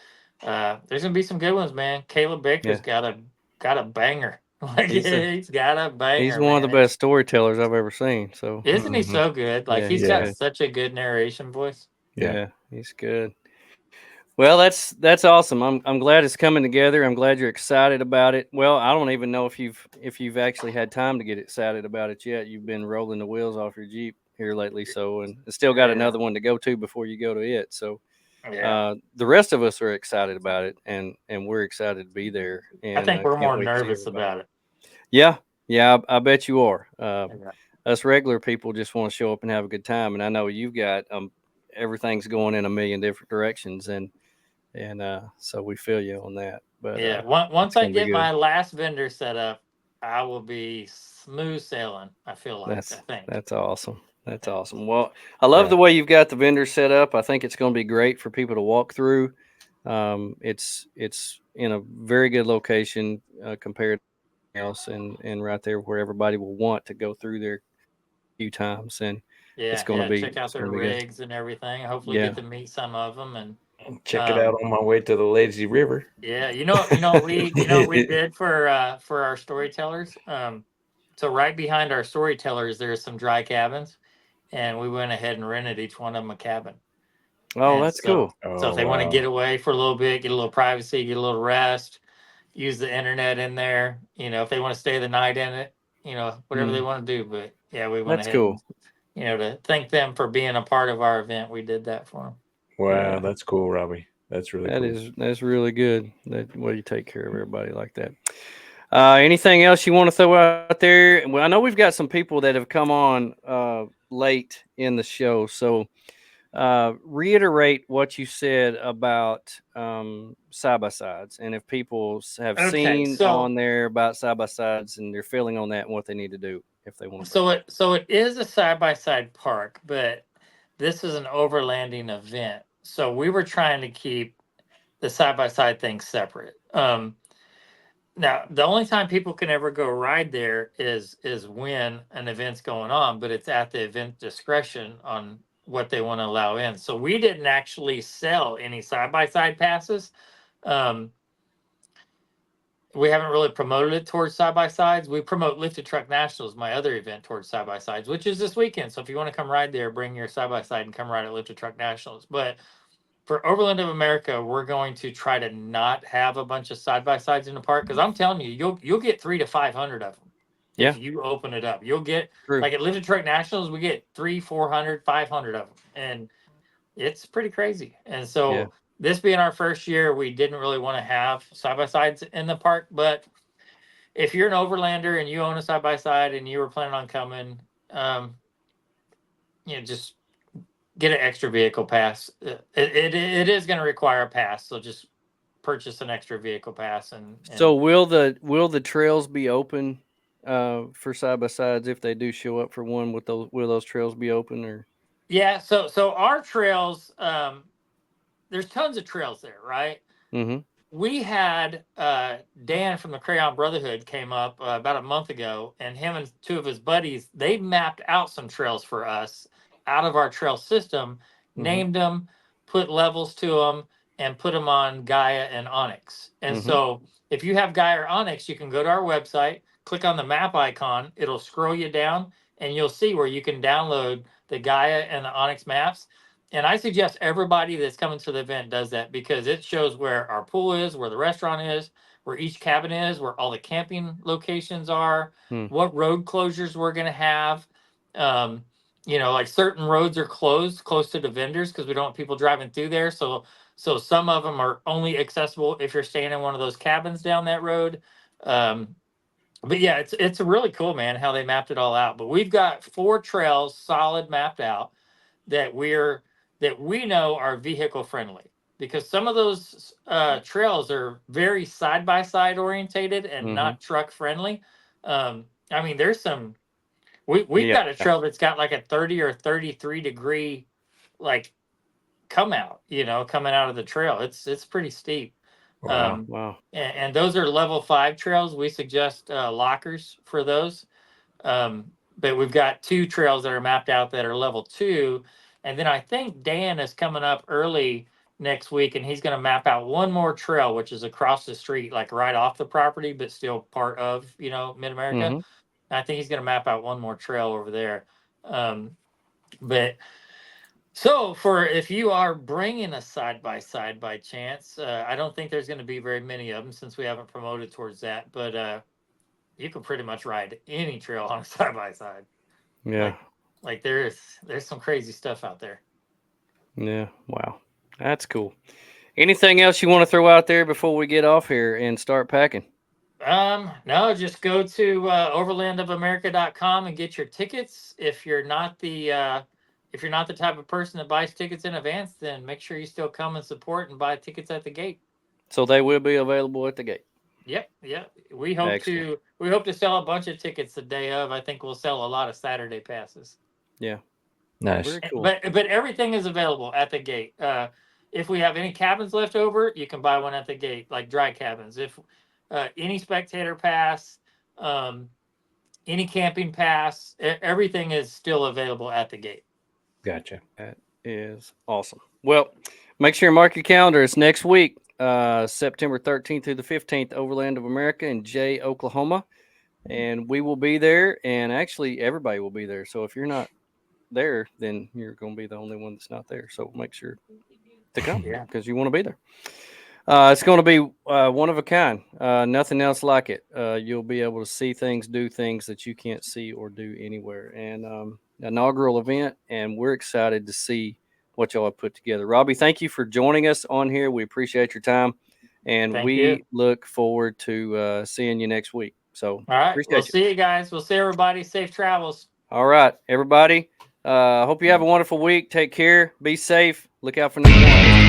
There's gonna be some good ones, man. Caleb Baker's Yeah, got a banger. Like he's a he's got a he's banger, one of the man. best storytellers I've ever seen. So Isn't he Hmm. so good? Like yeah, he's he's got Yeah. good. such a good narration voice. Yeah. Yeah, he's good. Well, that's awesome. I'm glad it's coming together. I'm glad you're excited about it. Well, I don't even know if you've actually had time to get excited about it yet. You've been rolling the wheels off your Jeep here lately, so and it's still got Yeah, another one to go to before you go to it. So yeah. the rest of us are excited about it, and we're excited to be there, I and think we're can't more wait to see nervous everybody. about it. Yeah, yeah, I bet you are. Yeah, Us regular people just want to show up and have a good time, and I know you've got everything's going in a million different directions, and so we feel you on that. But yeah. it's Once I gonna be get good. my last vendor set up, I will be smooth sailing. I feel like. I That's think. that's awesome. That's Yeah. awesome. Well, I love Yeah. the way you've got the vendor set up. I think it's going to be great for people to walk through. It's in a very good location compared to else, and right there where everybody will want to go through there a few times, and Yeah, yeah. Check out it's their going to be good. rigs and everything. Hopefully, get Yeah. to meet some of them. And Check it out um, on my way to the lazy river. yeah, you know what we did for our storytellers. So right behind our storytellers, there's some dry cabins, and we went ahead and rented each one of them a cabin. Oh, And that's cool. so Oh if they want to get wow. away for a little bit, get a little privacy, get a little rest, use the internet in there. If they want to stay the night in it, whatever they Mm, want to do. But yeah, we went that's ahead cool. and to thank them for being a part of our event, we did that for them. Wow, Yeah. that's cool, Robbie. That's really cool. That's really good. That way you take care of everybody like that. Anything else you want to throw out there? Well, I know we've got some people that have come on late in the show, so reiterate what you said about side by sides, and if people have Okay, seen on there about side by sides and they're feeling on that and what they need to do if they want to bring. so it is a side by side park, but this is an overlanding event. So we were trying to keep the side by side thing separate. Now, the only time people can ever go ride there is when an event's going on, but it's at the event discretion on what they want to allow in. So we didn't actually sell any side by side passes. Um, we haven't really promoted it towards side by sides. We promote Lifted Truck Nationals, my other event towards side by sides, which is this weekend. So if you want to come ride there, bring your side by side and come ride at Lifted Truck Nationals. But for Overland of America, we're going to try to not have a bunch of side by sides in the park because I'm telling you, you'll get 300 to 500 of them if Yeah, you open it up. You'll get true. like at Lifted Truck Nationals, we get 300, 400, 500 of them, and it's pretty crazy. And Yeah, so this being our first year, we didn't really want to have side by sides in the park. But if you're an overlander and you own a side by side and you were planning on coming, um, just get an extra vehicle pass. It is going to require a pass, so just purchase an extra vehicle pass so and will the trails be open for side by sides if they do show up for one? With those will those trails be open or? yeah. So our trails, there's tons of trails there, right? Mm-hmm. We had Dan from the Crayon Brotherhood came up about a month ago, and him and two of his buddies they mapped out some trails for us out of our trail system, Mm-hmm. named them, put levels to them, and put them on Gaia and Onyx. And Mm-hmm. so, if you have Gaia or Onyx, you can go to our website, click on the map icon, it'll scroll you down, and you'll see where you can download the Gaia and the Onyx maps. And I suggest everybody that's coming to the event does that because it shows where our pool is, where the restaurant is, where each cabin is, where all the camping locations are, Hmm. what road closures we're going to have. Um, like certain roads are closed close to the vendors because we don't want people driving through there. So some of them are only accessible if you're staying in one of those cabins down that road. But yeah, it's really cool, man, how they mapped it all out. But we've got 4 trails solid mapped out that we know are vehicle friendly because some of those trails are very side by side orientated and Mm-hmm. not truck friendly. I mean, there's some we've Yeah. got a trail that's got like a 30 or 33 degree like come out, coming out of the trail. It's pretty steep. Wow. Wow. And those are level 5 trails. We suggest lockers for those. But we've got 2 trails that are mapped out that are level 2. And then I think Dan is coming up early next week, and he's going to map out one more trail, which is across the street, like right off the property, but still part of, Mid America. Mhm. I think he's going to map out one more trail over there. But so if you are bringing a side by side by chance, I don't think there's going to be very many of them since we haven't promoted towards that. But you can pretty much ride any trail on a side by side. Yeah. Like there's some crazy stuff out there. Yeah. Wow. That's cool. Anything else you want to throw out there before we get off here and start packing? No, just go to overlandofamerica.com and get your tickets. If you're not the type of person that buys tickets in advance, then make sure you still come and support and buy tickets at the gate. So they will be available at the gate. Yep. We hope to sell a bunch of tickets the day of. I think we'll sell a lot of Saturday passes. Yeah. Nice. Very cool. But everything is available at the gate. If we have any cabins left over, you can buy one at the gate, like dry cabins. If any spectator pass, any camping pass, everything is still available at the gate. Gotcha. That is awesome. Well, make sure you mark your calendar. It's next week, September 13th through the 15th, Overland of America in Jay, Oklahoma. And we will be there. And actually, everybody will be there. So if you're not there, then you're going to be the only one that's not there. So make sure to come because you want to be there. It's going to be one of a kind. Nothing else like it. You'll be able to see things, do things that you can't see or do anywhere. And inaugural event, and we're excited to see what y'all have put together. Robbie, thank you for joining us on here. We appreciate your time, and Thank we you. look forward to seeing you next week. So, all right, appreciate we'll you. see you guys. We'll see everybody. Safe travels. All right, everybody. Hope you have a wonderful week. Take care. Be safe. Look out for new ones.